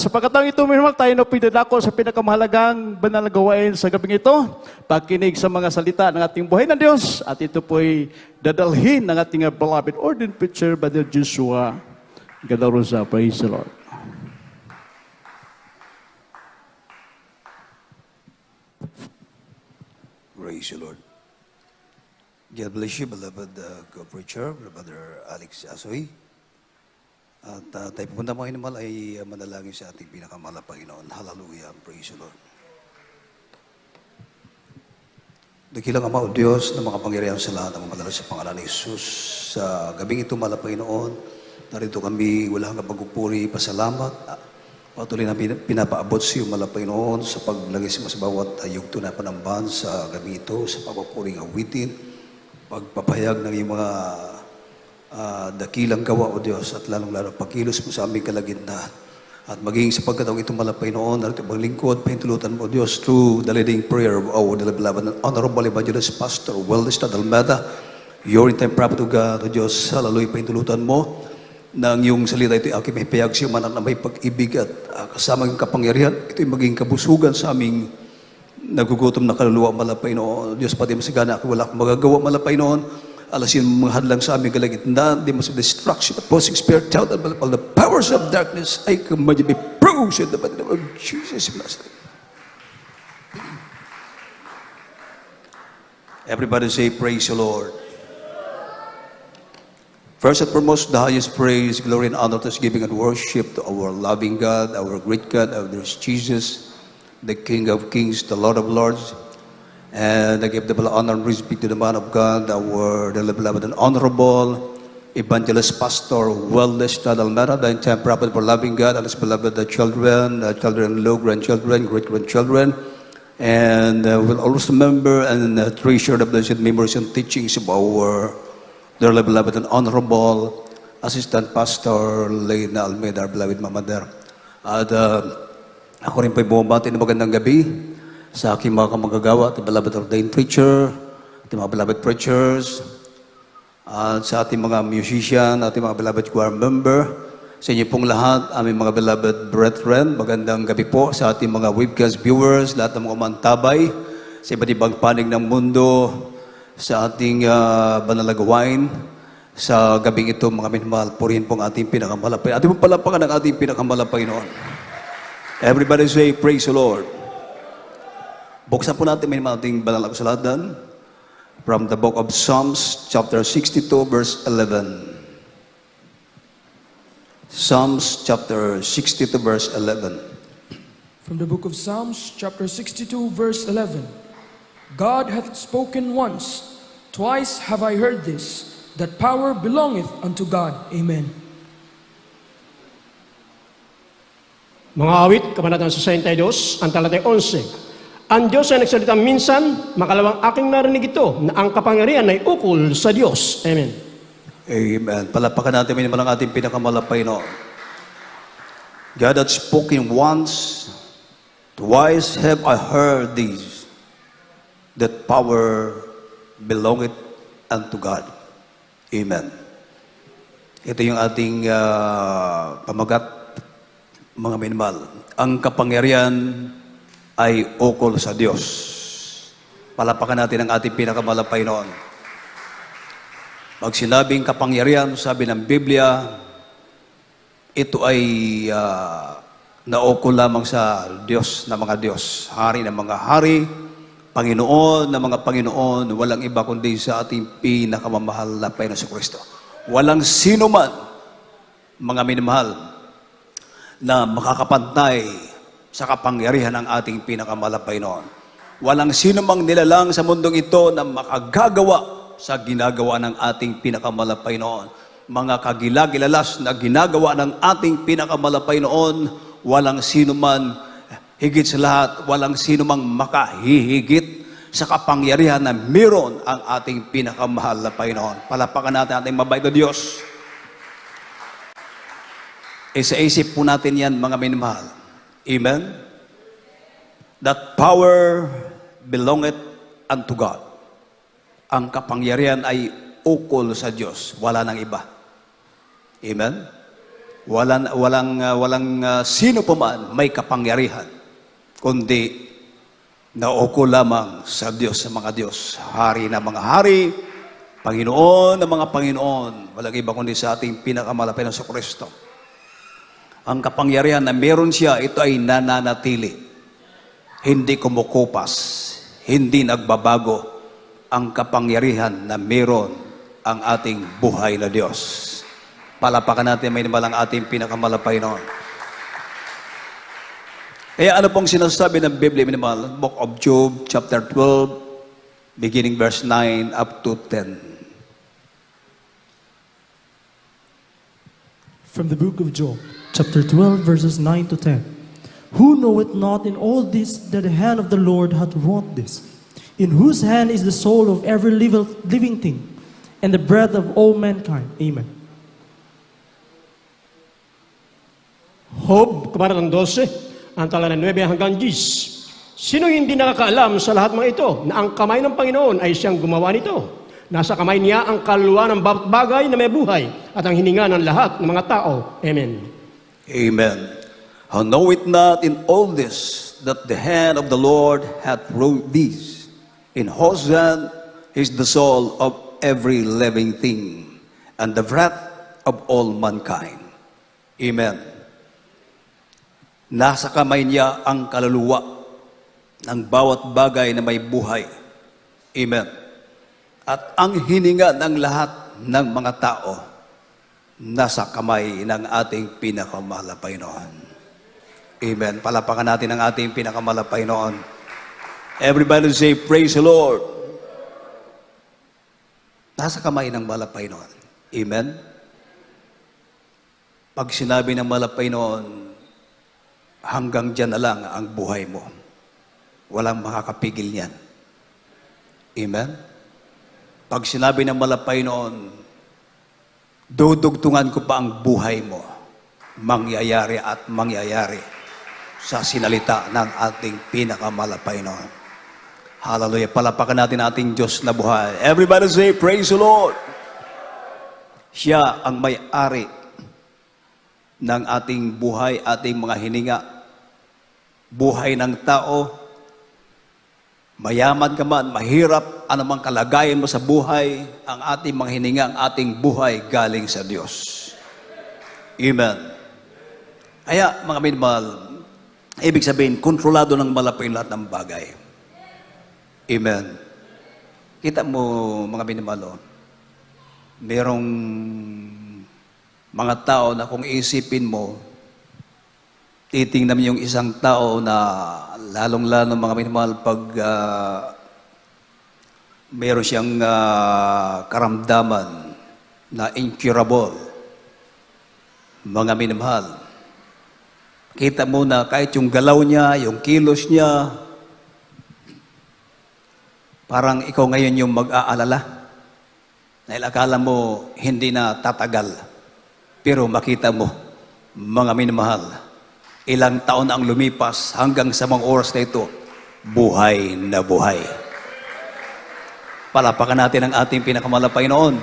Sa pagkataong ito, minahal tayo na pinadako sa pinakamahalagang banal na gawain sa gabing ito, pagkinig sa mga salita ng ating buhay ng Diyos, at ito po'y dadalhin ng ating beloved ordained preacher, Brother Joshua Gadarosa. Praise the Lord. Praise the Lord. God bless you, beloved co-preacher, Brother Alex Asoy. At tayo pupunta mo naman ay manalangin sa ating pinakamahal na Panginoon. Hallelujah. Praise the Lord. Dakilang Ama o Diyos na makapangyarihan sa lahat ng mga sa pangalan ni Jesus. Sa gabing ito, mahal na Panginoon, narito kami, wala kang pagpupuri, pasalamat. Patuloy na pinapaabot sa iyo, mahal na Panginoon, sa paglagay sa bawat yugto na panambahan sa gabing ito, sa pagpapuring awitin, pagpapahayag ng iyong mga dakilang gawa, O Diyos, at lalong-lalo pagkilos mo sa aming kalagitnaan. At maging sa pagkataong ito, malapay noon, at maglingkod, pahintulutan mo, O Diyos, through the leading prayer of our beloved and honorable evangelist, Pastor Wellness Almeda, your in time prophet of God, O Diyos, hallelujah, pahintulutan mo, ng iyong salita ito, aking may payag siya, manan na may pag-ibig at kasamang kapangyarihan, ito'y maging kabusugan sa aming nagugutom na kaluluwa, malapay noon. Diyos, pati masagana ako, wala akong magagawa, malapay noon. Alasin mga hadlang sa aming kalagitnaan, the most of destruction, opposing spirit, doubt, and all the powers of darkness, I command you to be bruised in the name of Jesus. Everybody say, praise the Lord. First and foremost, the highest praise, glory, and honor to giving and worship to our loving God, our great God, our dear Jesus, the King of kings, the Lord of lords. And I give the honor and respect to the man of God, our beloved and honorable evangelist, Pastor Wellness Almeda, the entire prophet for loving God and his beloved children-in-law, grandchildren, great-grandchildren. And we'll also remember and treasure the blessed memories and teachings of our dearly beloved and honorable Assistant Pastor Leyna Almeida, our beloved Mama Der. At ako rin po'y bumabati ng magandang gabi sa aking mga kamagagawa, ating beloved ordained preacher, ating mga beloved preachers, at sa ating mga musician, ating mga beloved choir member, sa inyo pong lahat, aming mga beloved brethren, magandang gabi po sa ating mga webcast viewers, lahat ng mga mantabay, sa iba't ibang panig ng mundo, sa ating banal na gawain, sa gabing ito, mga minamahal, purihin pong ating pinakamalapay. Ating pong palapakan ng ating pinakamalapay noon. Everybody say, praise the Lord. Buksan po natin may ating banal na kasulatan from the book of Psalms, chapter 62, verse 11. Psalms, chapter 62, verse 11. From the book of Psalms, chapter 62, verse 11. God hath spoken once, twice have I heard this, that power belongeth unto God. Amen. Mga awit, Kabanatang 62, ang talatay 11. Ang Diyos ay nagsalita minsan, makalawang aking narinig ito, na ang kapangyarihan ay ukol sa Diyos. Amen. Amen. Palapakan natin minimum ang ating pinakamalapay no. God hath spoken once, twice have I heard these, that power belongeth unto God. Amen. Ito yung ating pamagat, mga minimal. Ang kapangyarihan ay ukol sa Diyos. Palapakan natin ang ating pinakamalapay noon. Pag sinabing kapangyarihan, sabi ng Biblia, ito ay naukol lamang sa Diyos na mga Diyos, hari ng mga hari, Panginoon ng mga Panginoon, walang iba kundi sa ating pinakamamahal na Panginoon sa Kristo. Walang sino man, mga minamahal, na makakapantay sa kapangyarihan ng ating pinakamalapay noon. Walang sino mang nilalang sa mundong ito na makagagawa sa ginagawa ng ating pinakamalapay noon. Mga kagilagilalas na ginagawa ng ating pinakamalapay noon, walang sino man, higit sa lahat, walang sino mang makahihigit sa kapangyarihan na meron ang ating pinakamahal na Panginoon. Palapakan natin ating mabait na Diyos. Isa-isip po natin yan, mga minamahal. Amen? That power belongeth unto God. Ang kapangyarihan ay ukol sa Diyos. Wala nang iba. Amen? Walang sino pa man may kapangyarihan, kundi nauko lamang sa Diyos sa mga Diyos, Hari na mga hari, Panginoon ng mga Panginoon, walang iba kundi sa ating pinakamalapit na Kristo. Ang kapangyarihan na meron siya, ito ay nananatili, hindi kumukupas, hindi nagbabago ang kapangyarihan na meron ang ating buhay na Diyos. Palapakan natin may naman ang ating pinakamalapay noon. Kaya ano pong sinasabi ng Biblia minimal? Book of Job, chapter 12, beginning verse 9 up to 10. From the book of Job, chapter 12, verses 9 to 10. Who knoweth not in all this that the hand of the Lord hath wrought this? In whose hand is the soul of every living thing, and the breath of all mankind? Amen. Job, Kabanatang 12, ang tala ng 9 hanggang 10. Sino hindi nakakaalam sa lahat mga ito na ang kamay ng Panginoon ay siyang gumawa nito? Nasa kamay niya ang kaluluwa ng bawat bagay na may buhay at ang hininga ng lahat ng mga tao. Amen. Amen. How know it not in all this that the hand of the Lord hath wrought this? In whose hand is the soul of every living thing, and the breath of all mankind. Amen. Nasa kamay niya ang kaluluwa ng bawat bagay na may buhay. Amen. At ang hininga ng lahat ng mga tao nasa kamay ng ating pinakamalapay noon. Amen. Palapakan natin ang ating pinakamalapay noon. Everybody say, praise the Lord. Nasa kamay ng malapay noon. Amen. Pag sinabi ng malapay noon, hanggang dyan na lang ang buhay mo. Walang makakapigil niyan. Amen? Pag sinabi ng malapay noon, dudugtungan ko pa ang buhay mo, mangyayari at mangyayari sa sinalita ng ating pinakamalapay noon. Hallelujah. Palapakan natin ating Diyos na buhay. Everybody say, praise the Lord. Siya ang may-ari ng ating buhay, ating mga hininga, buhay ng tao, mayaman ka man, mahirap, anumang kalagayan mo sa buhay, ang ating mga hininga, ang ating buhay galing sa Diyos. Amen. Kaya, mga minmal, ibig sabihin, kontrolado ng malapay lahat ng bagay. Amen. Kita mo, mga minmal, merong mga tao na kung isipin mo, titingnan mo yung isang tao na lalong-lalo mga minamahal pag meron siyang karamdaman na incurable. Mga minamahal, kita mo na kahit yung galaw niya, yung kilos niya, parang ikaw ngayon yung mag-aalala. Dahil akala mo hindi na tatagal. Pero makita mo, mga minamahal, ilang taon na ang lumipas hanggang sa mga oras na ito, buhay na buhay. Palapakan natin ang ating pinakamalapay noon.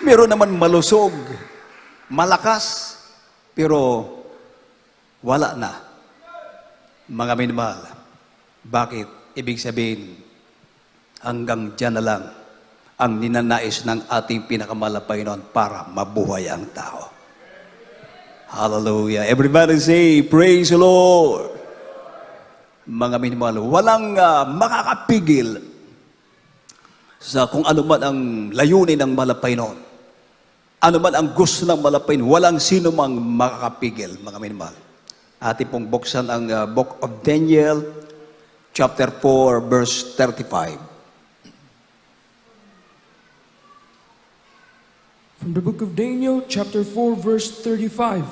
Meron naman malusog, malakas, pero wala na. Mga minamahal, bakit? Ibig sabihin, hanggang dyan na lang ang ninanais ng ating pinakamalapay noon para mabuhay ang tao. Hallelujah. Everybody say, praise the Lord. Mga minamahal, walang makakapigil sa kung ano man ang layunin ng malapay noon. Ano man ang gusto ng malapay noon, walang sino mang makakapigil, mga minamahal. Ating pong buksan ang Book of Daniel, chapter 4, verse 35. From the book of Daniel, chapter 4, verse 35.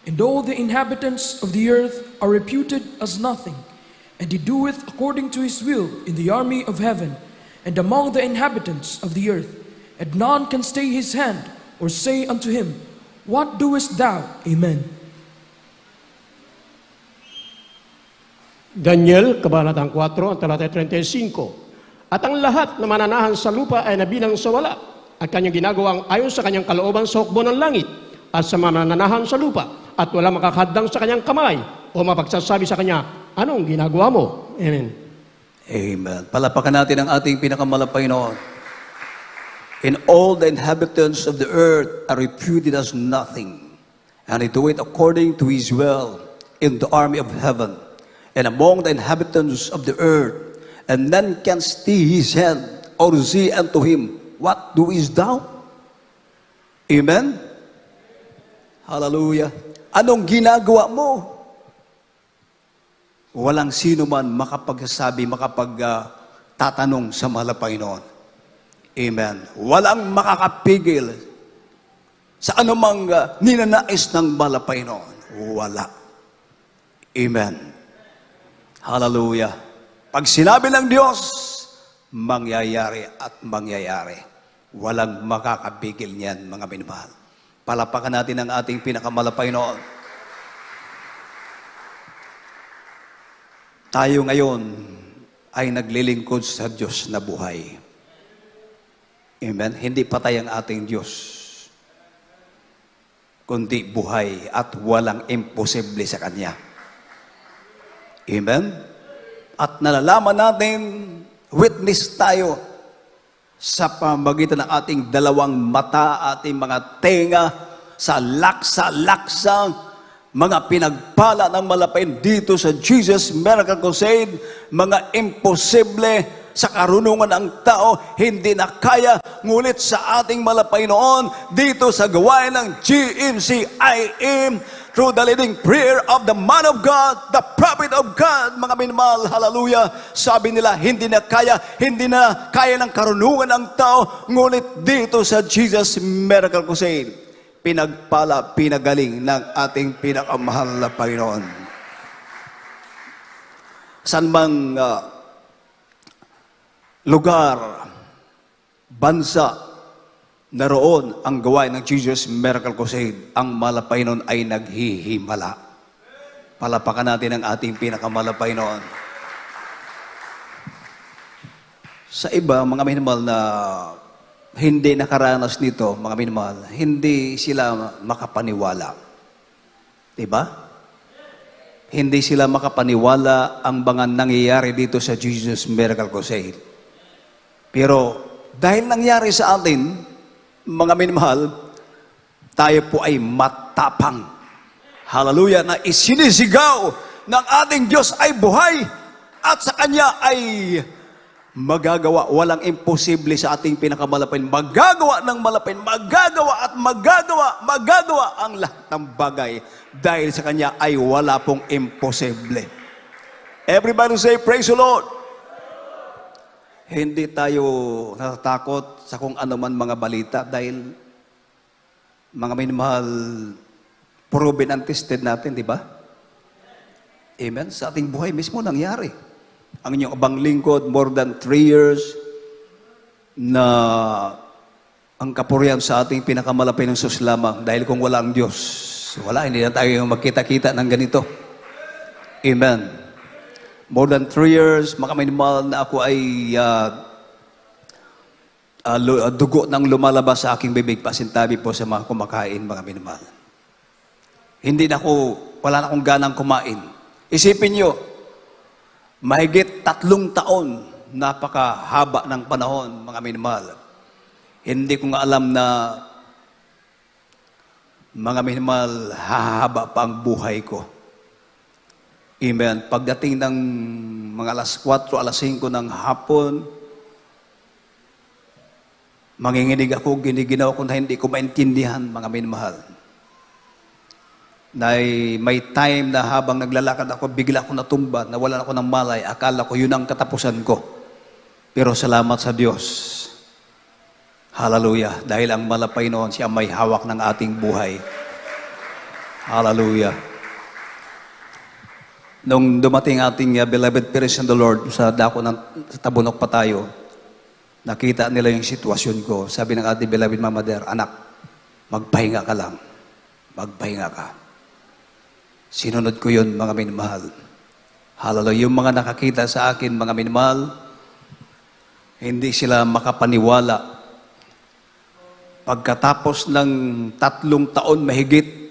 And all the inhabitants of the earth are reputed as nothing, and he doeth according to his will in the army of heaven, and among the inhabitants of the earth, and none can stay his hand, or say unto him, What doest thou? Amen. Daniel, Kabanatang 4, ang talata 35. At ang lahat na mananahan sa lupa ay nabilang sa wala, at kanyang ginagawang ayon sa kanyang kalooban sa hukbo ng langit, at sa mga nananahan sa lupa at wala makakadang sa kanyang kamay o mapagsasabi sa kanya, anong ginagawa mo? Amen. Amen. Palapakan natin ang ating pinakamalapay noon. In all the inhabitants of the earth are reputed as nothing, and he do it according to his will in the army of heaven, and among the inhabitants of the earth, and none can stay his hand or say unto him, what doest thou? Amen? Hallelujah. Anong ginagawa mo? Walang sino man makapagsasabi, makapagtatanong sa malapay noon. Amen. Walang makakapigil sa anumang ninanais ng malapay noon. Wala. Amen. Hallelujah. Pag sinabi ng Diyos, mangyayari at mangyayari. Walang makakapigil niyan, mga minamahal. Palapakan natin ang ating pinakamalapay noon. Tayo ngayon ay naglilingkod sa Diyos na buhay. Amen. Hindi patay ang ating Diyos, kundi buhay at walang imposible sa Kanya. Amen. At nalalaman natin, witness tayo sa pamagitan ng ating dalawang mata, ating mga tenga, sa laksa-laksang mga pinagpala ng malapain dito sa Jesus Miracle Crusade, mga imposible sa karunungan ng tao, hindi na kaya, ngunit sa ating malapay noon, dito sa gawain ng GMCIM, through the leading prayer of the man of God, the prophet of God, mga minamahal, hallelujah, sabi nila, hindi na kaya ng karunungan ng tao, ngunit dito sa Jesus Miracle Crusade, pinagpala, pinagaling ng ating pinakamahal na Panginoon. San mang lugar, bansa, naroon ang gawain ng Jesus Miracle Crusade, ang malapay noon ay naghihimala. Palapakan natin ang ating pinakamalapay noon. Sa iba, mga minamahal na hindi nakaranas nito, mga minamahal, hindi sila makapaniwala. Diba? Hindi sila makapaniwala ang mga nangyayari dito sa Jesus Miracle Crusade. Pero dahil nangyari sa atin, mga minamahal, tayo po ay matapang. Hallelujah, na isinisigaw ng ating Diyos ay buhay at sa Kanya ay magagawa. Walang imposible sa ating pinakamalapin. Magagawa ng malapin, magagawa at magagawa ang lahat ng bagay. Dahil sa Kanya ay wala pong imposible. Everybody say, praise the Lord. Hindi tayo natatakot sa kung ano man mga balita dahil mga minamahal, proven and tested natin, di ba? Amen? Sa ating buhay mismo nangyari. Ang inyong abang lingkod, more than 3 years, na ang kapurihan sa ating pinakamalapay ng Diyos lamang. Dahil kung wala ang Diyos, wala, hindi na tayo magkita-kita ng ganito. Amen. More than 3 years, mga minamahal, na ako ay dugo nang lumalabas sa aking bibig, pasintabi po sa mga kumakain, mga minamahal. Wala na akong ganang kumain. Isipin nyo, mahigit 3 taon, napakahaba ng panahon, mga minamahal. Hindi ko nga alam na, mga minamahal, hahaba pa ang buhay ko. Amen. Pagdating ng mga alas 4, alas 5 ng hapon, manginginig ako, giniginaw ko na hindi ko maintindihan, mga minamahal. May time na habang naglalakad ako, bigla ako natumba, nawalan ako ng malay, akala ko yun ang katapusan ko. Pero salamat sa Diyos. Hallelujah. Dahil ang malapay noon, siya may hawak ng ating buhay. Hallelujah. Nung dumating ating beloved parents in the Lord, sa Tabunok pa tayo, nakita nila yung sitwasyon ko. Sabi ng ating beloved Mama Der, anak, magpahinga ka lang. Magpahinga ka. Sinunod ko yun, mga minamahal. Hallelujah. Yung mga nakakita sa akin, mga minamahal, hindi sila makapaniwala Pagkatapos ng 3 taon mahigit,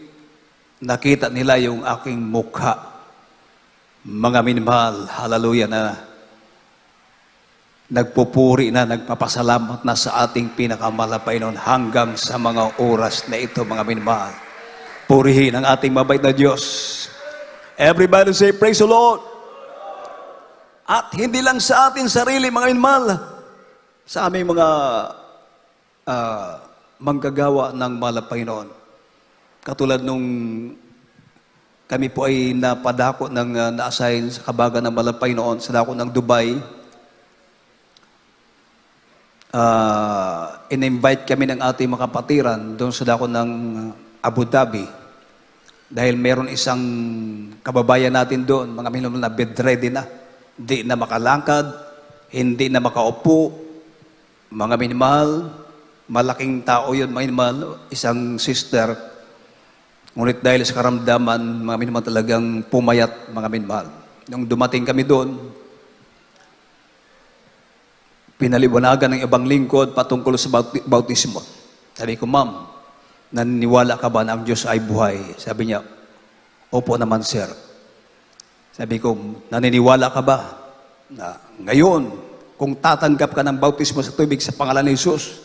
nakita nila yung aking mukha. Mga minmahal, hallelujah, na nagpupuri na, nagpapasalamat na sa ating pinakamalapay noon hanggang sa mga oras na ito, mga minmahal. Purihin ang ating mabait na Diyos. Everybody say, praise the Lord. At hindi lang sa ating sarili, mga minmahal, sa aming mga manggagawa ng malapay noon. Katulad nung kami po ay napadako ng na-assign sa kabagan ng malapay noon sa dako ng Dubai. In-invite kami ng ating mga kapatiran doon sa dako ng Abu Dhabi. Dahil meron isang kababayan natin doon, mga minumul na bedready na, hindi na makalangkad, hindi na makaupo, mga minimahal, malaking tao yun, mga minimahal, isang sister. Ngunit dahil sa karamdaman, mga minimahal talagang pumayat, mga minimahal. Nung dumating kami doon, pinaliwanagan ng ibang lingkod patungkol sa bautismo. Sabi ko, ma'am, naniniwala ka ba na ang Diyos ay buhay? Sabi niya, opo naman, sir. Sabi ko, naniniwala ka ba na ngayon, kung tatanggap ka ng bautismo sa tubig sa pangalan ni Jesus,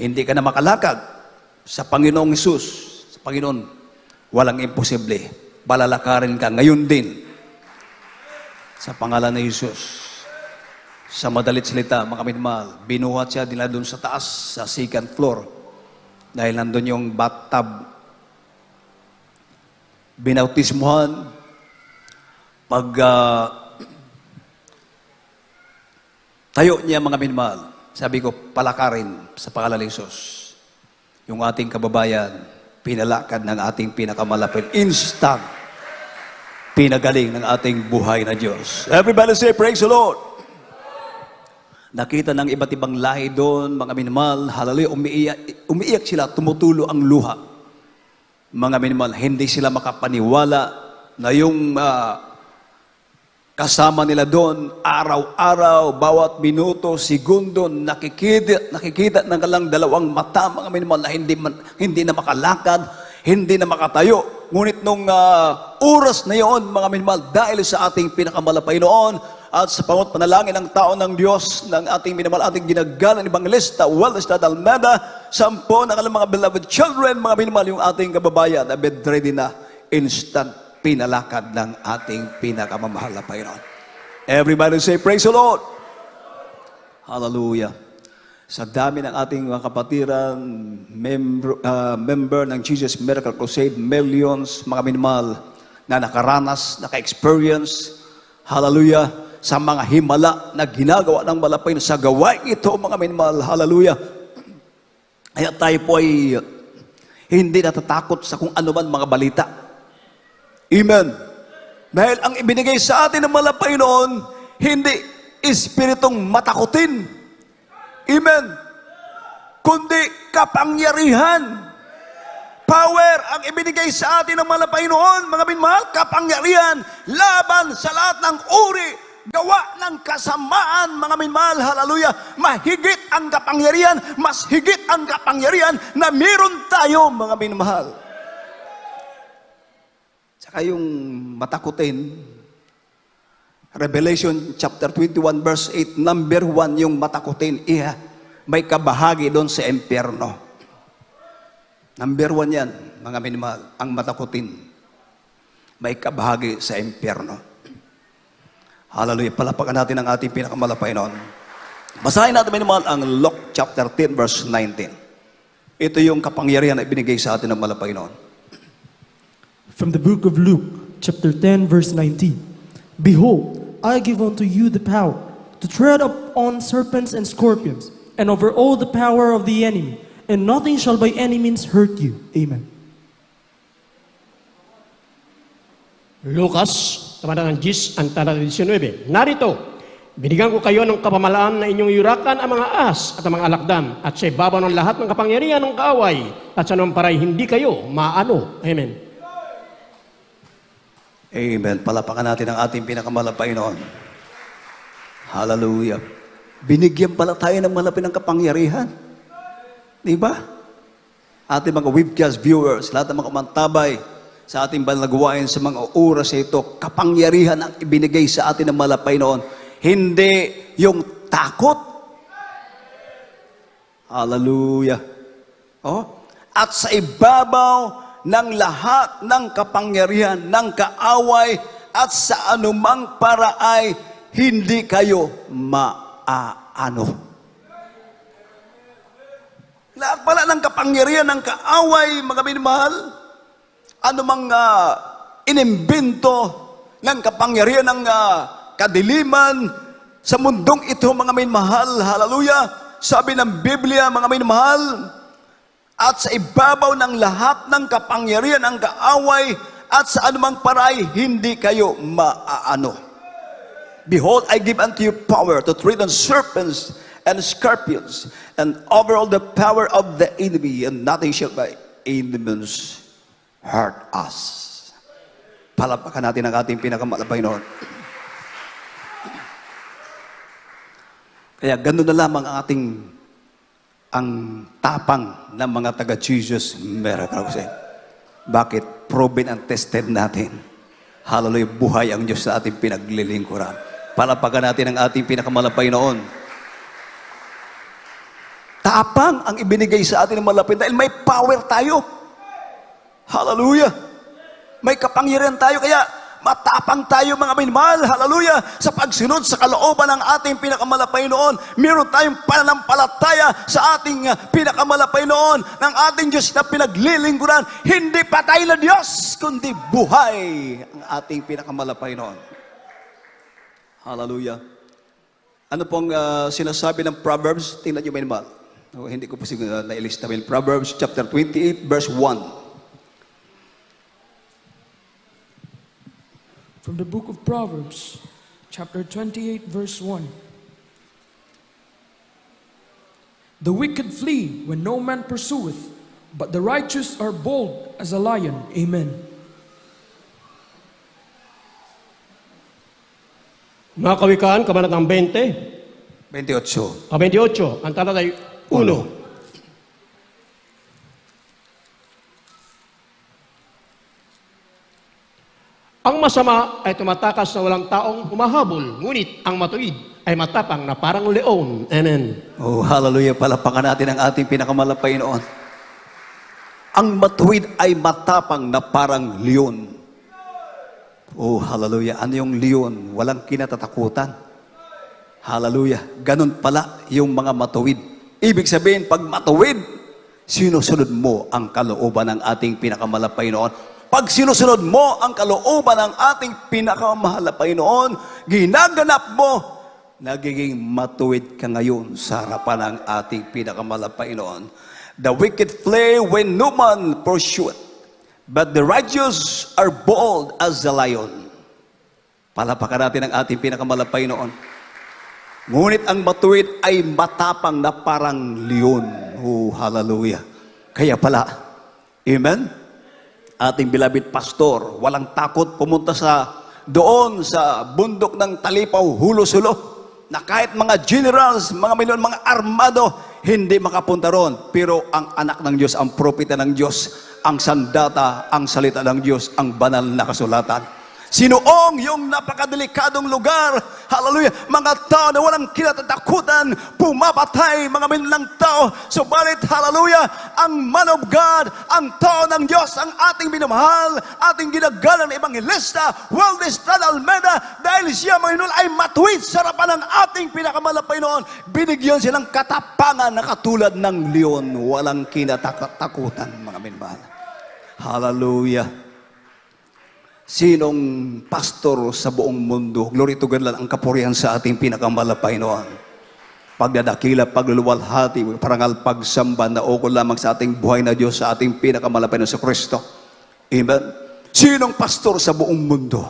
hindi ka na makalakad sa Panginoong Jesus, sa Panginoon, walang imposible. Balalakarin ka ngayon din sa pangalan ni Jesus. Sa madalit salita, mga minmahal, binuhat siya nila doon sa taas, sa 2nd floor. Dahil nandun yung bathtub. Binautismuhan. Tayo niya, mga minmahal. Sabi ko, palakarin sa pangalan ni Jesus. Yung ating kababayan, pinalakad ng ating pinakamalapit. Instant. Pinagaling ng ating buhay na Diyos. Everybody say, praise the Lord. Nakita ng iba't ibang lahi doon, mga minimahal, hallelujah, umiiyak sila, tumutulo ang luha. Mga minimahal, hindi sila makapaniwala na yung kasama nila doon, araw-araw, bawat minuto, segundo, nakikita ng kalang 2 mata, mga minimahal, na hindi na makalakad, hindi na makatayo. Ngunit nung oras na yon, mga minimahal, dahil sa ating pinakamalapay noon, at sa pangot panalangin ng tao ng Diyos, ng ating minamahal, ating ginagalang evangelista, Wallace Almeida, 10 ng mga beloved children, mga minamahal, yung ating kababayan na bedready na, instant pinalakad ng ating pinakamamahal na Panginoon. Everybody say, praise the Lord. Hallelujah. Sa dami ng ating mga kapatiran, member ng Jesus Miracle Crusade, millions, mga minamahal, na nakaranas, naka-experience, hallelujah, sa mga himala na ginagawa ng malapay sa gawain ito, mga minamahal, hallelujah. Kaya tayo po ay hindi natatakot sa kung ano man mga balita. Amen. Dahil ang ibinigay sa atin ng malapay noon, hindi espiritong matakutin. Amen. Kundi kapangyarihan. Power ang ibinigay sa atin ng malapay noon, mga minamahal, kapangyarihan laban sa lahat ng uri, gawa ng kasamaan, mga minamahal, hallelujah. Mahigit ang kapangyarihan, mas higit ang kapangyarihan na meron tayo, mga minamahal. Saka yung matakutin, Revelation chapter 21 verse 8, number 1 yung matakutin, may kabahagi doon sa impyerno. Number 1 yan, mga minamahal, ang matakutin. May kabahagi sa impyerno. Hallelujah. Palapakan natin ang ating pinakamalapay noon. Basahin natin, minamahal, ang Luke chapter 10 verse 19. Ito yung kapangyarihan na ibinigay sa atin ng malapay noon. From the book of Luke, chapter 10, verse 19. Behold, I give unto you the power to tread upon serpents and scorpions, and over all the power of the enemy, and nothing shall by any means hurt you. Amen. Lucas, tamanang 10, ang talata 19. Narito, binigyan ko kayo ng kapamalaan na inyong yurakan ang mga ahas at ang mga alakdan, at sa ibabaw ng lahat ng kapangyarihan ng kaaway, at sa anong paray hindi kayo maano. Amen. Amen. Palapakan natin ang ating pinakamalapay noon. Hallelujah. Binigyan pala tayo ng malapit ng kapangyarihan. Di ba? Ating mga webcast viewers, lahat ng mga mantabay sa ating banal na gawain sa mga oras na ito, kapangyarihan ang ibinigay sa atin ng malapay noon. Hindi yung takot. Hallelujah. Oh? At sa ibabaw ng lahat ng kapangyarihan, ng kaaway, at sa anumang paraay, hindi kayo maaano. Lahat pala ng kapangyarihan ng kaaway, mga minamahal, anumang inimbento ng kapangyarihan ng kadiliman sa mundong ito, mga minamahal, hallelujah, sabi ng Biblia, mga minamahal, at sa ibabaw ng lahat ng kapangyarihan ng kaaway, at sa anumang paray, hindi kayo maaano. Behold, I give unto you power to tread on serpents and scorpions, and over all the power of the enemy, and nothing shall by any means hurt us. Palapakan natin ang ating pinakamalapay noon. Kaya ganun na lamang ang tapang ng mga taga-Jesus Miracle Crusade. Bakit? Proven and tested natin. Hallelujah, buhay ang Diyos sa ating pinaglilingkuran. Palapakan natin ang ating pinakamalapay noon. Tapang ang ibinigay sa atin ng malapit dahil may power tayo. Hallelujah. May kapangyarihan tayo, kaya matapang tayo, mga minamahal. Hallelujah. Sa pagsunod sa kalooban ng ating pinakamalapay noon, meron tayong pananampalataya sa ating pinakamalapay noon ng ating Diyos na pinaglilingkuran. Hindi patay na Diyos, kundi buhay ang ating pinakamalapay noon. Hallelujah. Ano pong sinasabi ng Proverbs? Tingnan nyo, minamahal. Hindi ko po siguro nailista. Proverbs chapter 28 verse 1. From the book of Proverbs, chapter 28, verse 1. The wicked flee when no man pursueth, but the righteous are bold as a lion. Amen. Mga kawikaan, kabanatang 20, 28. 28, ang talatay 1. Ang masama ay tumatakas na walang taong humahabol, ngunit ang matuwid ay matapang na parang leon. Amen. Oh, hallelujah. Palapakan natin ang ating pinakamalapay noon. Ang matuwid ay matapang na parang leon. Oh, hallelujah. Ano yung leon? Walang kinatatakutan. Hallelujah. Ganun pala yung mga matuwid. Ibig sabihin, pag matuwid, sinusunod mo ang kalooban ng ating pinakamalapay noon. Pag sinusunod mo ang kalooban ng ating pinakamalapay noon, ginaganap mo, nagiging matuwid ka ngayon sa harapan ng ating pinakamalapay noon. The wicked flee when no man pursueth, but the righteous are bold as the lion. Palapakan natin ang ating pinakamalapay noon. Ngunit ang matuwid ay matapang na parang leon. Oh, hallelujah. Kaya pala, amen? Ating beloved pastor, walang takot pumunta doon sa bundok ng Talipaw, Hulo-Sulo, na kahit mga generals, mga milyon, mga armado, hindi makapunta roon. Pero ang anak ng Diyos, ang propeta ng Diyos, ang sandata, ang salita ng Diyos, ang banal na kasulatan. Sinuong yung napakadelikadong lugar, hallelujah, mga tao na walang kinatatakutan, pumapatay, mga minlang tao. Subalit, hallelujah, ang man of God, ang tao ng Diyos, ang ating minamahal, ating ginagalang na ebangelista, Waldis Almeida, dahil siya, mga inul, ay matuwid sa harapan ng ating pinakamalapay noon. Binigyan silang katapangan na katulad ng leon, walang kinatatakutan, mga minamahal. Hallelujah. Sinong pastor sa buong mundo, glory to God, ang kapurihan sa ating pinakamalapay noon. Pagdadakila, pagluluwalhati, parangal, pagsamba na ukol lamang sa ating buhay na Diyos, sa ating pinakamalapay na sa Kristo. Amen? Sinong pastor sa buong mundo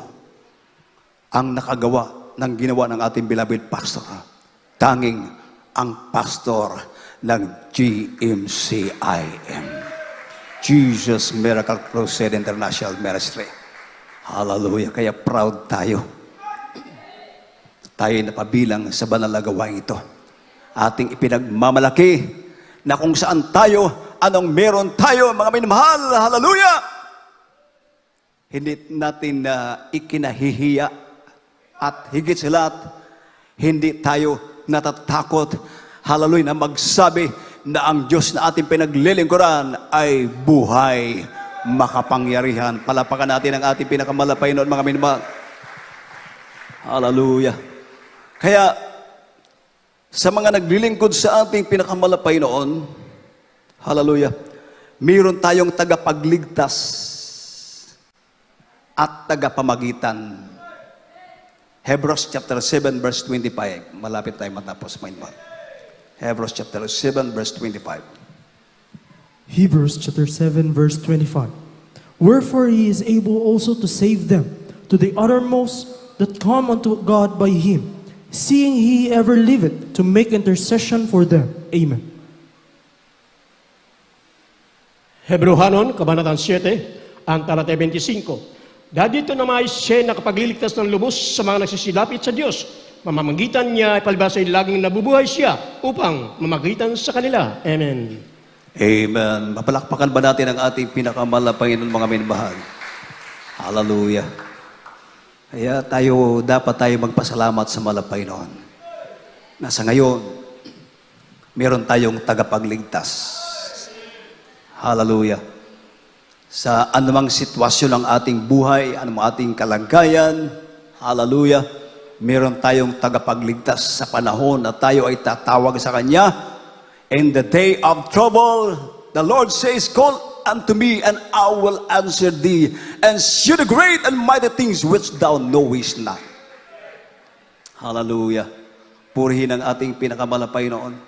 ang nakagawa ng ginawa ng ating beloved pastor? Tanging ang pastor ng GMCIM. Jesus Miracle Crusade International Ministry. Hallelujah. Kaya proud tayo. Tayo napabilang sa banal na gawain ito. Ating ipinagmamalaki na kung saan tayo, anong meron tayo, mga minamahal, hallelujah! Hindi natin na ikinahihiya at higit sa lahat, hindi tayo natatakot, hallelujah, na magsabi na ang Diyos na ating pinaglilingkuran ay buhay, makapangyarihan. Palapakan natin ang ating pinakamalapay noon, mga minamahal. Hallelujah. Kaya, sa mga naglilingkod sa ating pinakamalapay noon, hallelujah, mayroon tayong tagapagligtas at tagapamagitan. Hebrews chapter 7 verse 25. Malapit tayo matapos, mindman. Hebrews chapter 7 verse 25. Hebrews chapter 7 verse 25. Wherefore he is able also to save them to the uttermost that come unto God by him, seeing he ever liveth to make intercession for them. Amen. Hebrehanon, Kabanatang 7, ang talata 25. Dahil dito naman ay siya nakapagliligtas ng lubos sa mga nagsisilapit sa Diyos. Mamamagitan niya ay palibhas ay laging nabubuhay siya upang mamagitan sa kanila. Amen. Amen. Mapalakpakan ba natin ang ating pinakamalapay ng mga minamahal? Hallelujah. Kaya dapat tayo magpasalamat sa malapay noon. Nasa ngayon, meron tayong tagapagligtas. Hallelujah. Sa anumang sitwasyon ng ating buhay, anumang ating kalagayan, hallelujah, meron tayong tagapagligtas sa panahon na tayo ay tatawag sa Kanya. In the day of trouble, the Lord says, call unto me, and I will answer thee, and shew the great and mighty things which thou knowest not. Hallelujah. Purihin ang ating pinakamalapay noon.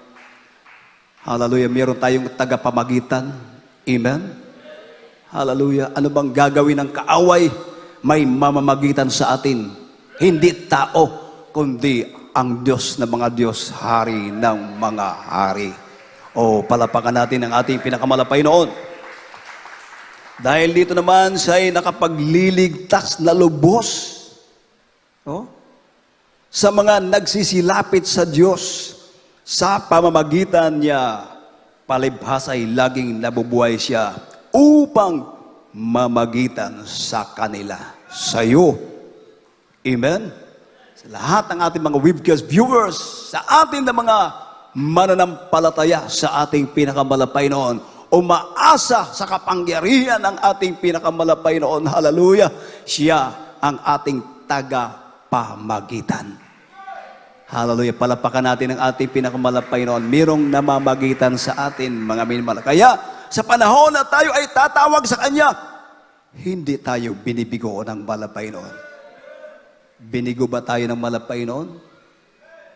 Hallelujah. Meron tayong tagapamagitan. Amen. Hallelujah. Ano bang gagawin ng kaaway? May mamamagitan sa atin. Hindi tao, kundi ang Diyos na mga Diyos, Hari ng mga hari. O, palapakan natin ang ating pinakamalapay noon. Dahil dito naman siya ay nakapagliligtas na lubos, no? Sa mga nagsisilapit sa Diyos, sa pamamagitan niya, palibhas ay laging nabubuhay siya upang mamagitan sa kanila, sa iyo. Amen? Sa lahat ng ating mga webcast viewers, sa ating na mga mananampalataya sa ating pinakamalapay noon, umaasa sa kapangyarihan ng ating pinakamalapay noon. Hallelujah. Siya ang ating tagapamagitan. Hallelujah. Palapakan natin ang ating pinakamalapay noon. Mayroong namamagitan sa atin, mga minamahal. Kaya, sa panahon na tayo ay tatawag sa Kanya, hindi tayo binibigo ng malapay noon. Binigo ba tayo ng malapay noon,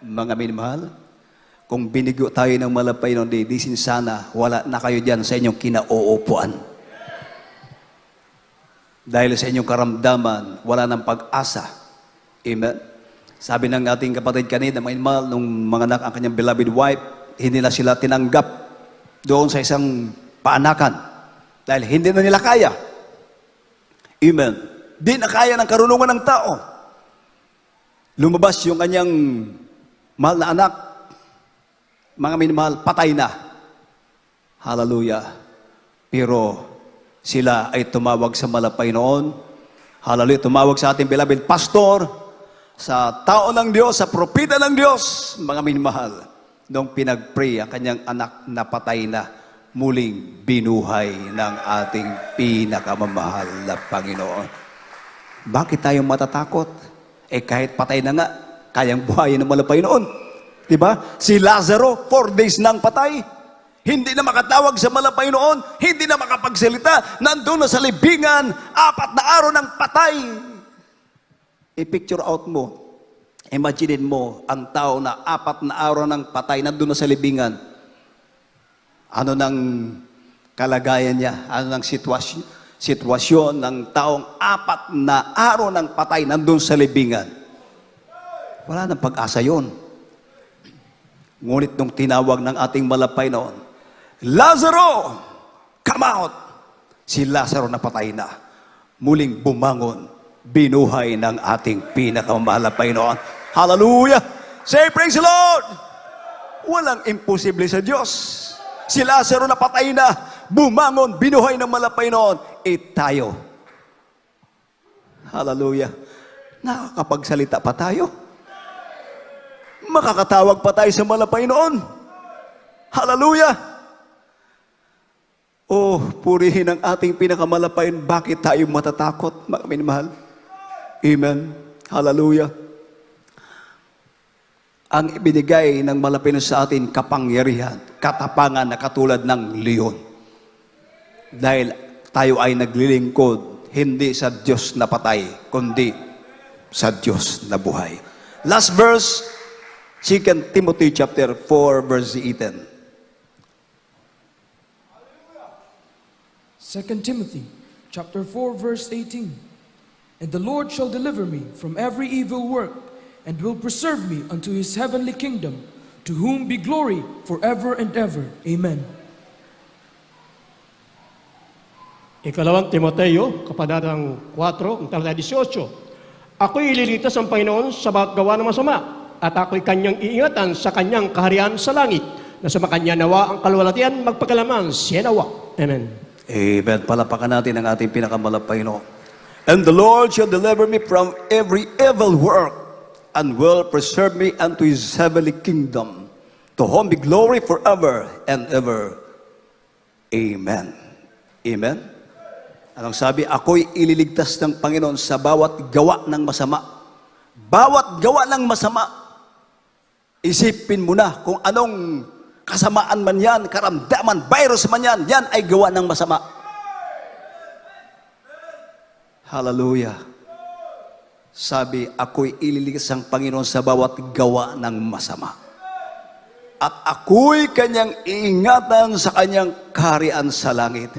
mga minamahal? Kung binigo tayo ng malapay noon, di sana wala na kayo dyan sa inyong kinauupuan. Dahil sa inyong karamdaman, wala ng pag-asa. Amen? Sabi ng ating kapatid kanina, nung mga anak ang kanyang beloved wife, hindi na sila tinanggap doon sa isang paanakan. Dahil hindi na nila kaya. Amen? Di na kaya ng karunungan ng tao. Lumabas yung kanyang mahal na anak, mga minamahal, patay na. Hallelujah. Pero sila ay tumawag sa malapay noon. Hallelujah. Tumawag sa ating beloved pastor, sa tao ng Diyos, sa propeta ng Diyos, mga minamahal. Nung pinag-pray ang kanyang anak na patay na, muling binuhay ng ating pinakamamahal na Panginoon. Bakit tayo matatakot? Kahit patay na nga, kayang buhayin ng malapay noon. Diba? Si Lazaro, 4 days nang patay. Hindi na makatawag sa malapay noon. Hindi na makapagsalita. Nandun na sa libingan. 4 na araw ng patay. I-picture out mo. Imagine mo ang tao na 4 na araw ng patay. Nandun na sa libingan. Ano nang kalagayan niya? Ano nang sitwasyon ng taong 4 na araw ng patay nandun sa libingan? Wala nang pag-asa yun. Ngunit nung tinawag ng ating malapay noon, Lazaro, come out! Si Lazaro napatay na. Muling bumangon, binuhay ng ating pinakamalapay noon. Hallelujah! Say, praise the Lord! Walang imposible sa Diyos. Si Lazaro napatay na, bumangon, binuhay ng malapay noon. Tayo. Hallelujah. Nakakapagsalita pa tayo. Makakatawag pa tayo sa malapay noon. Hallelujah. Oh, purihin ang ating pinakamalapay. Bakit tayo matatakot, mga minamahal? Amen. Hallelujah. Ang ibinigay ng malapay sa atin, kapangyarihan, katapangan na katulad ng leon. Dahil tayo ay naglilingkod, hindi sa Diyos na patay, kundi sa Diyos na buhay. Last verse, 2 Timothy chapter 4, verse 18. 2 Timothy chapter 4 verse 18. And the Lord shall deliver me from every evil work, and will preserve me unto his heavenly kingdom, to whom be glory forever and ever. Amen. Ikalawang Timoteo, kapadatang 4, ang talata 18. Ako'y ililigtas ng Panginoon sa bawat gawa ng masama, at ako'y kanyang iingatan sa kanyang kaharian sa langit, na sa makanya nawa ang kaluwalhatian magpakalaman siya nawa. Amen. Amen. Palapakan natin ang ating pinakamalapay Panginoon. And the Lord shall deliver me from every evil work, and will preserve me unto his heavenly kingdom, to whom be glory forever and ever. Amen. Amen. Anong sabi? Ako'y ililigtas ng Panginoon sa bawat gawa ng masama. Bawat gawa ng masama. Isipin mo na kung anong kasamaan man yan, karamdaman, virus man yan, yan ay gawa ng masama. Hallelujah. Sabi, ako'y ililigtas ng Panginoon sa bawat gawa ng masama. At ako'y kanyang iingatan sa kanyang kaharian sa langit.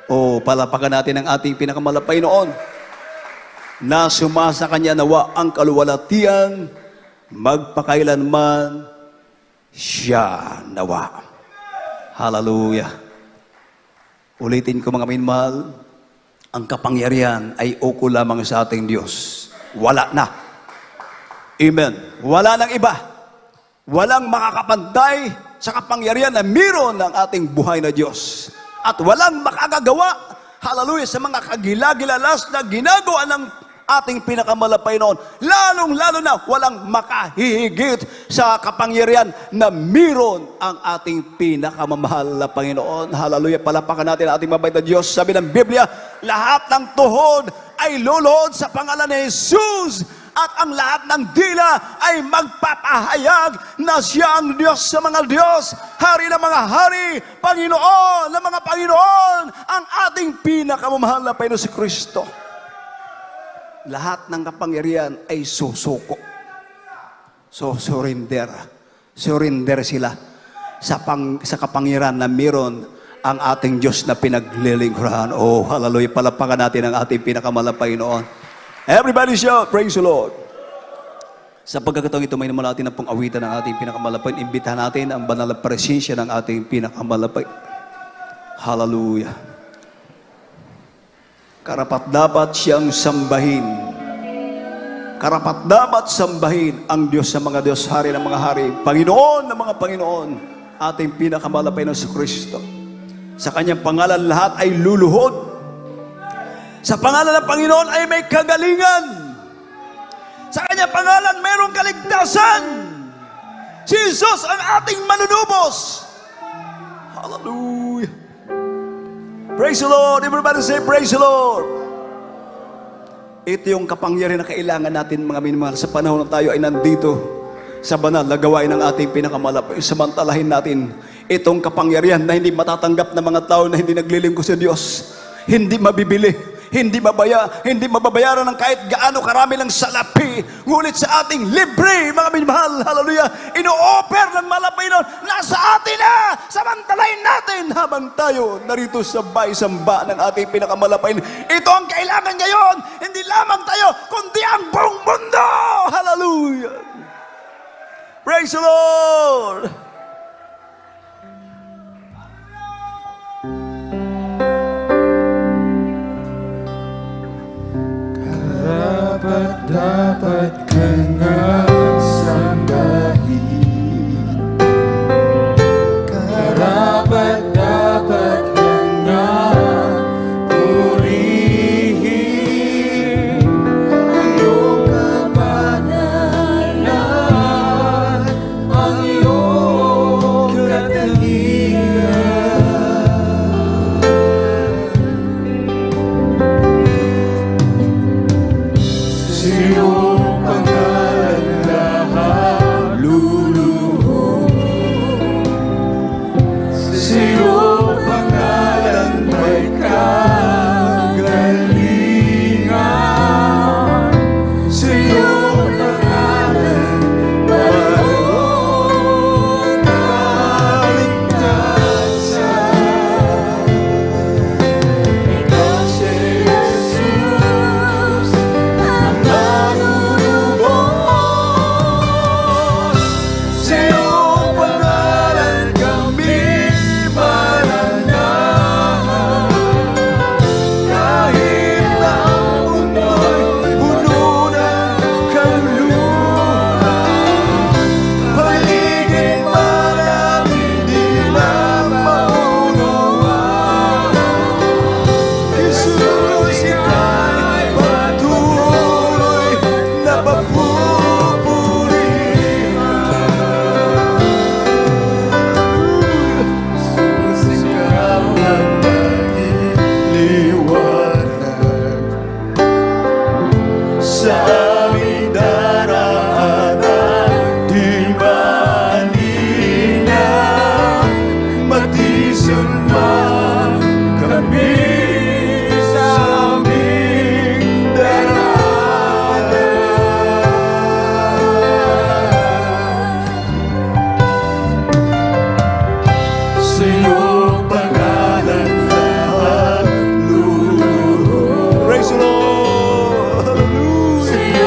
O, palapakan natin ang ating pinakamalapay noon, na sumasa kanya nawa ang kaluwalhatian, magpakailanman siya nawa. Hallelujah. Ulitin ko mga minmahal, ang kapangyarihan ay uko lamang sa ating Diyos. Wala na. Amen. Wala nang iba. Walang makakapantay sa kapangyarihan na meron ng ating buhay na Diyos. At walang makagagawa, hallelujah, sa mga kagilagilalas na ginagawa ng ating pinakamalapay noon. Lalong-lalo na walang makahihigit sa kapangyarihan na meron ang ating pinakamamahal na Panginoon. Hallelujah. Palapakan natin ang ating mabait na Diyos. Sabi ng Biblia, lahat ng tuhod ay luluhod sa pangalan ni Jesus, at ang lahat ng dila ay magpapahayag na siya ang Diyos sa mga Diyos, Hari ng mga hari, Panginoon ng mga Panginoon, ang ating pinakamamahal na Panginoon si Kristo. Lahat ng kapangyarihan ay susuko. So, surrender. Surrender sila sa kapangyarihan na meron ang ating Diyos na pinaglilingkuran. Oh, hallelujah. Palapakan natin ang ating pinakamalapay noon. Everybody shout, praise the Lord. Sa pagkakataong ito, may naman natin ang pong awitan ng ating pinakamalapay. Imbitahan natin ang banal na presensya ng ating pinakamalapay. Hallelujah. Karapat dapat siyang sambahin. Karapat dapat sambahin ang Diyos sa mga Diyos, Hari ng mga hari, Panginoon ng mga Panginoon, ating pinakamalapay na si Kristo. Sa kanyang pangalan lahat ay luluhod. Sa pangalan ng Panginoon ay may kagalingan. Sa kanyang pangalan mayroong kaligtasan. Jesus ang ating manunubos. Hallelujah. Praise the Lord. Everybody say, praise the Lord. Ito yung kapangyarihan na kailangan natin, mga minamahal, sa panahon na tayo ay nandito sa banal na gawain ng ating pinakamalapay. Samantalahin natin itong kapangyarihan na hindi matatanggap ng mga tao na hindi naglilingkod sa Diyos. Hindi mabibili. Hindi mababayaran ng kahit gaano karami ng salapi. Ngunit sa ating libre, mga minamahal, hallelujah, ino-offer ng malapay nun, nasa atin na, samantalahin natin habang tayo narito sa bahay-samba ng ating pinakamalapay. Ito ang kailangan ngayon, hindi lamang tayo, kundi ang buong mundo. Hallelujah. Praise the Lord. Dapat ka nga sambahin, karapat sa iyong pangalan lahat luluhod. Sa iyong pangalan may kagalingan. Sa iyong pangalan mayroong kaligtasan. Ikaw si Jesus ang manunubos. Sa iyong pangalan kami mananahan. Kahit na ang mundo'y puno ng kaluluhan, paligid man ang hindi na maunawaan. Jesus, ika'y patuloy na papupurihan. Jesus, ikaw ang magliwanag sa aming daraanan. Di maalinan, matisun man kami sa aming daraanan. Sa iyong pangalan lahat luluhod. Praise the Lord! Hallelujah!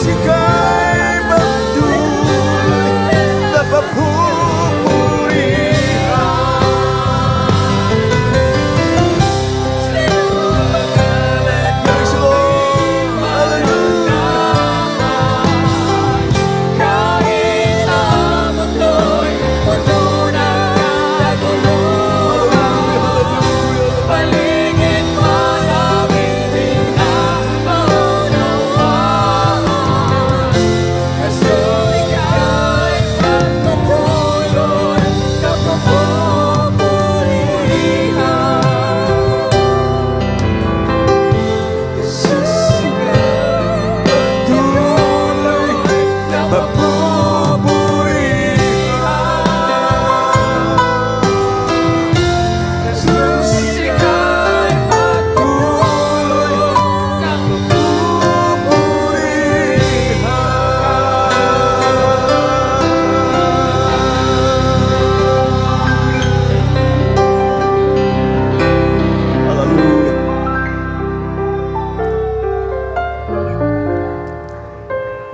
ika'y magtuloy na papupurihan. Praise the Lord. Hallelujah. Kahit ang mundo'y puno ng kaguluhan, paligid man aming di na maunawaan. Jesus, ika'y pagpatuloy na papupurihan. Jesus, ika'y Tuloy na papupurihan. Jesus, ika'y pagpatuloy na Hallelujah.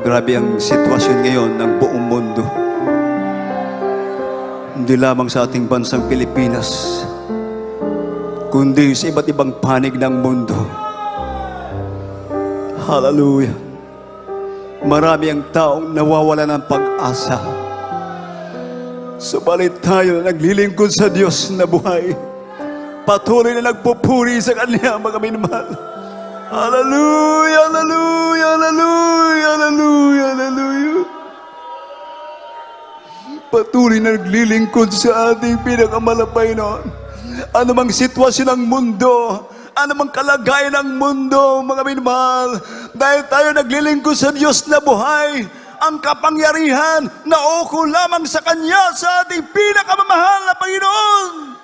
Grabe ang sitwasyon ngayon ng buong mundo. Hindi lamang sa ating bansang Pilipinas, kundi sa iba't ibang panig ng mundo. Hallelujah. Marami ang taong nawawala ng pag-asa. Subalit tayo na naglilingkod sa Diyos na buhay, patuloy na nagpupuri sa Kanya, mga minamahal. Hallelujah, hallelujah, hallelujah, hallelujah, hallelujah. Patuloy na naglilingkod sa ating pinakamalapay noon. Ano mang sitwasyon ng mundo, ano mang kalagayan ng mundo, mga minamahal, dahil tayo naglilingkod sa Diyos na buhay, ang kapangyarihan na uko lamang sa Kanya, sa ating pinakamamahal na Panginoon.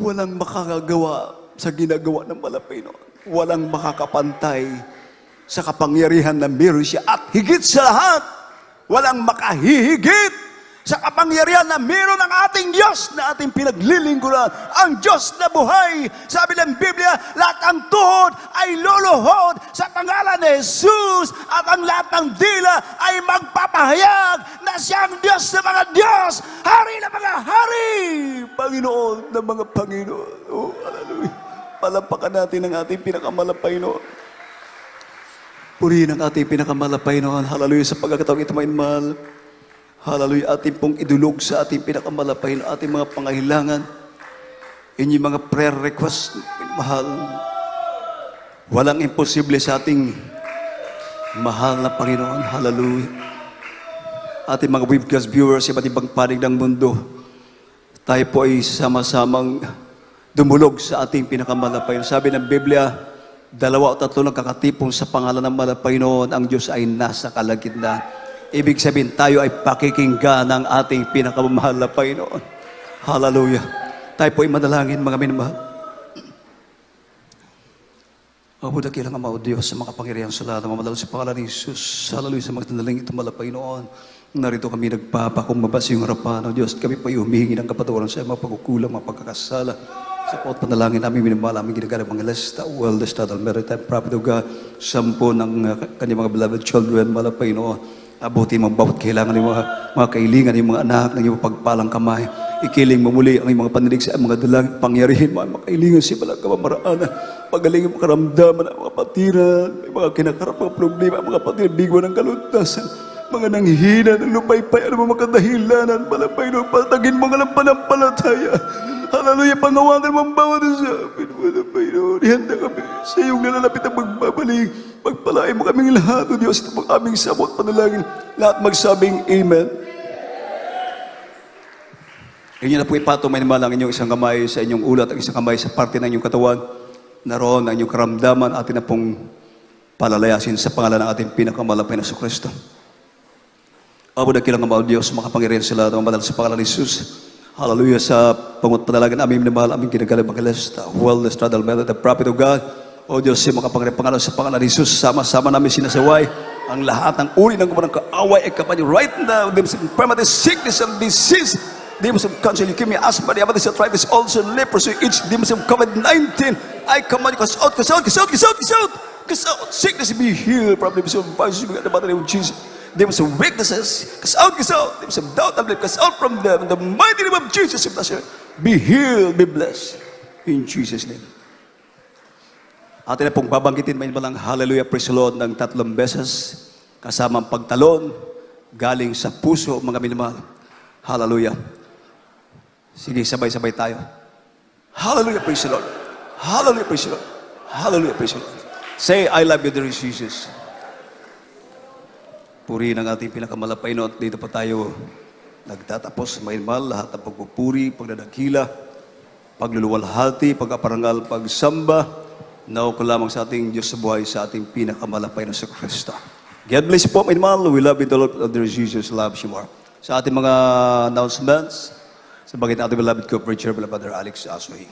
Walang makakagawa sa ginagawa ng malapay noon. Walang makakapantay sa kapangyarihan na meron siya. At higit sa lahat, walang makahihigit sa kapangyarihan na meron ng ating Diyos na ating pinaglilingkuran. Ang Diyos na buhay. Sabi ng Biblia, lahat ng tuhod ay luluhod sa pangalan ni Jesus, at ang lahat ng dila ay magpapahayag na siyang Diyos na mga Diyos, Hari na mga Hari, Panginoon ng mga Panginoon. Oh, hallelujah. Palampakan natin ang ating pinakamalapay noon. Purihin ang ating pinakamalapay noon. Hallelujah, sa pagkakataong ito, mahal. Hallelujah, ating pong idulog sa ating pinakamalapay noon, ating mga pangailangan, inyong mga prayer request, mahal. Walang imposible sa ating mahal na Panginoon. Hallelujah. Ating mga webcast viewers, iba't ibang panig ng mundo, tayo po ay sama-samang dumulog sa ating pinakamalapay. Sabi ng Biblia, 2 o 3 nagkakatipon sa pangalan ng malapay noon, ang Diyos ay nasa kalagitnaan. Ibig sabihin, tayo ay pakikinggan ng ating pinakamamahal na Panginoon. Hallelujah. Tayo po ay manalangin, mga minamahal. O dakilang Ama o Diyos, sa mga kapangyarihan sa lahat, mamadalo sa pangalan ni Jesus. Hallelujah, sa mga tanaling ito malapay noon. Narito kami nagpapakumbaba sa iyong harapan, o Diyos. Kami po ay humihingi ng kapatawaran sa mga pagkukulang, mga pagkakasala. Sa bawat panalangin namin, minamahal aming ginagalang mga lesta, wellness, total maritime, prophet of God, 10 ng kanyang mga beloved children, malapay noon. Abutin mo bawat kailangan ng mga kailingan, ng mga anak, ng iyong pagpalang kamay. Ikiling mo muli ang iyong mga panilig sa mga dalang pangyarihin, mga kailingan sa balang kamamaraanan. Pagaling ang karamdaman ng mga patiran, mga kinakarap, mga problema, mga patiran, bigwa ng kaluntasan, mga nanghihina ng lupaypay, ano mga kadahilanan, malapay noon, patagin mga lampanampalataya. Hallelujah, pangawakan mo ang bawat sa amin, malapay noon. Ihanda kami sa iyong nalalapit ang magbabalik. Pagpalain mo kaming lahat, O Diyos, ito pang aming sabot panalangin. Lahat magsabing Amen. Inyo na po ipatumay naman ang inyong isang kamay sa inyong ulat, ang isang kamay sa parte ng inyong katawan. Naroon ang inyong karamdaman, atin na pong palalayasin sa pangalan ng ating pinakamalapay na Kristo. Abo na kilang Ama o Diyos, makapangyarihan sila at mamadal sa pangalan ni Jesus. Hallelujah, sa pangut panalangin aming minamahal, aming ginagalang magalas, the wellness, the melody, the prophet of God. O Diyos, sa makapangyarihan pangalan sa pangalan ni Jesus, sama-sama namin sinasaway ang lahat ng uri ng gumanang kaaway ay kapanyo right now, demons of infirmity, sickness and disease, demons of cancer, leukemia, asthma, diabetes, arthritis, ulcer, leprosy, each demons of COVID-19, I command you, cast out, cast out, cast out, cast out, cast out. cast out. Sickness be healed. Problems of vices be in the mighty name of Jesus. Demons of weaknesses, cast out, cast out. Demons of doubt, unbelief, cast out from them. In the mighty name of Jesus, be healed, be blessed. In Jesus' name. Atin na pong babanggitin may balang hallelujah, praise the Lord ng 3 beses kasamang pagtalon galing sa puso, mga minamahal. Hallelujah. Sige, sabay-sabay tayo. Hallelujah, praise the Lord. Hallelujah, praise the Lord. Hallelujah, praise the Lord. Say, I love you, dear Jesus. Puri ng ating pinakamalapay at dito pa tayo nagtatapos. May mahal, lahat ng pagpupuri, pagdadakila, pagluluwalhati, pagkaparangal, pagsamba, nawa ko lamang sa ating Diyos sa buhay, sa ating pinakamalapay na sa Kristo. God bless you po, my mahal. We love you, the Lord, dear Jesus loves you more. Sa ating mga announcements, sa bagay na ating beloved co-preacher, Brother Alex Asoy.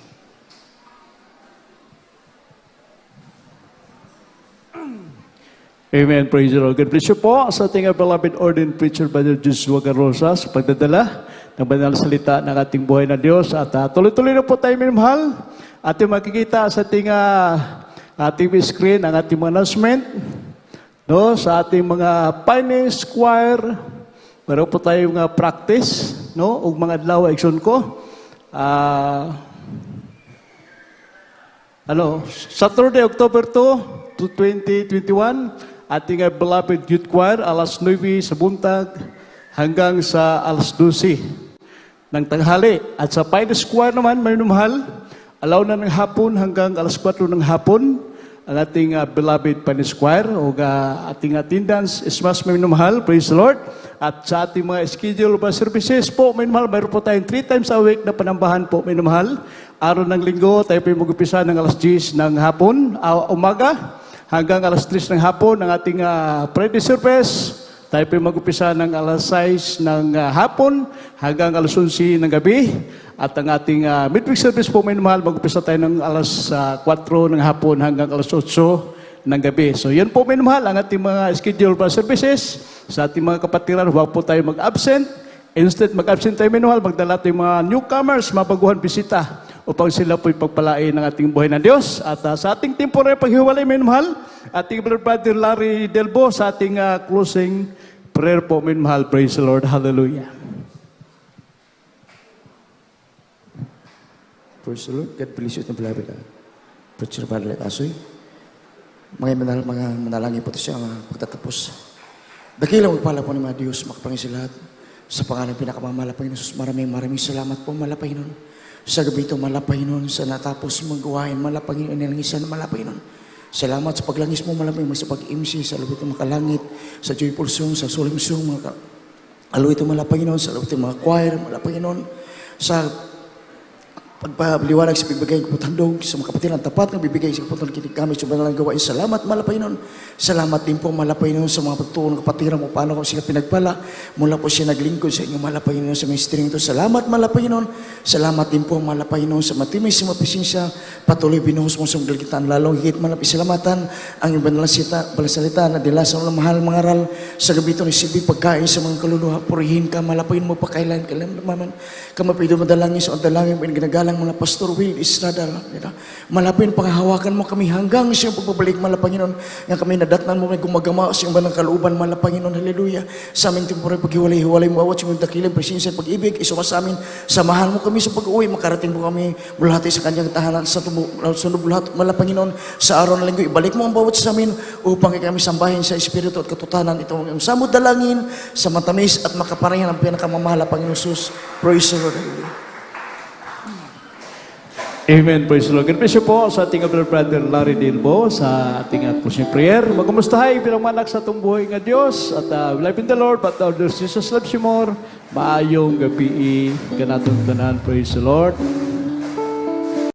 Amen. Praise the Lord. God bless you po sa ating beloved ordained preacher, Brother Joshua Garrosa, sa pagdadala ng banal salita ng ating buhay na Diyos. At tuloy-tuloy na po tayo, minamahal. Ating makikita sa ating screen ang ating mga announcement. No, sa ating mga finance choir, meron po tayo mga practice, no, ug mga adlaw action ko. Saturday, October 2, 2021, ating beloved youth choir, alas 9 sa buntag hanggang sa alas 12 ng tanghali. At sa finance choir naman, may numahal, alaw na ng hapon hanggang alas 4 ng hapon, ang ating beloved Panis Choir o ating attendance is mas may mahal, praise the Lord. At sa ating mga schedule ba services po, may mahal, mayroon po tayong 3 times a week na panambahan po, may mahal. Araw ng linggo, tayo po mag-upisa ng alas 10 ng hapon, umaga, hanggang alas 3 ng hapon, ang ating Friday service. Tayo po mag-upisa ng alas 6 ng hapon, hanggang alas 11 ng gabi. At ang ating midweek service po, may mahal, mag-upisa tayo ng alas 4 ng hapon hanggang alas 8 ng gabi. So yan po, may mahal, ang ating mga schedule para services. Sa ating mga kapatiran, huwag po tayo mag-absent. Instead, mag-absent tayo, may mahal, magdala tayo mga newcomers, mabaguhan bisita, upang sila po'y pagpalain ng ating buhay ng Diyos. At sa ating temporary paghiwalay, may mahal, ating Brother Larry Delbo sa ating closing prayer po, may mahal. Praise the Lord. Hallelujah. Praise the Lord. God bless you, beloved Preacher Brother Asoy. Mga manalangin po ito siya pagtatapos. Dakilang magpala po ni mga Diyos, makapangin sa lahat. Sa pangalan pinakamamala, Panginoon Jesus, maraming salamat po, Panginoon. Sa gabi ito, Panginoon, sa natapos magawain, Panginoon, nilangisan, Panginoon. Salamat sa paglangis mo, Panginoon, sa pag-imsi, sa lubit ng makalangit, sa joyful song, sa solemn song, mga alo ito, Panginoon, sa lubit ng mga choir, Panginoon, sa pagpaliwanag sa bibigay ko handog sa mga kapatid ng tapat ng bibigay sa kapatid kinig kami sa banalang gawain. Salamat, Panginoon. Salamat din po, Panginoon, sa mga pagtuon ng kapatiran mo. Paano ko sila pinagpala. Mula po siya naglingkod sa inyo, Panginoon, sa ministering ito. Salamat, Panginoon. Salamat din po, Panginoon, sa matimis, sa mapisinsya. Patuloy binuhos mo sa magalitan. Lalong higit salamatan ang iyong balasalita na dilasan ng mahal mga aral. Sa gabi ito, nisibi pagkain sa mga kaluluha. Purihin ka, Panginoon mo, pakailan ka lang naman. Kamapido madalangin sa dalangin mo, ginagalang mga Pastor Will Estrada, malapin panghahawakan mo kami hanggang sa iyong pagbabalik, Panginoon, nga kami nadatnan mo, gumagama sa iyong banang kalooban, Panginoon, haleluya. Sa aming temporay paghiwalay-hiwalay mo, awat sa iyong dakilang presensya, pag-ibig, isuwa sa amin, samahan mo kami sa pag-uwi, makarating mo kami bulhati sa kanyang tahanan, sa sunod bulhat, Panginoon, sa araw na linggo, ibalik mo ang bawat sa amin, upang kami sambahin sa Espiritu at katutanan, itong samod dalangin, sa matamis at makaparangan ang pinakamamahal, Panginoon Jesus. Praise the Lord, hallelujah. Amen. Praise the Lord. God bless you po sa ating Brother Larry Dilbo sa ating closing prayer. Magkumustahay bilang manak sa itong buhay nga Diyos. At we love in the Lord, but our Lord Jesus loves you more. Maayong gabi, ganatong tanan. Praise the Lord.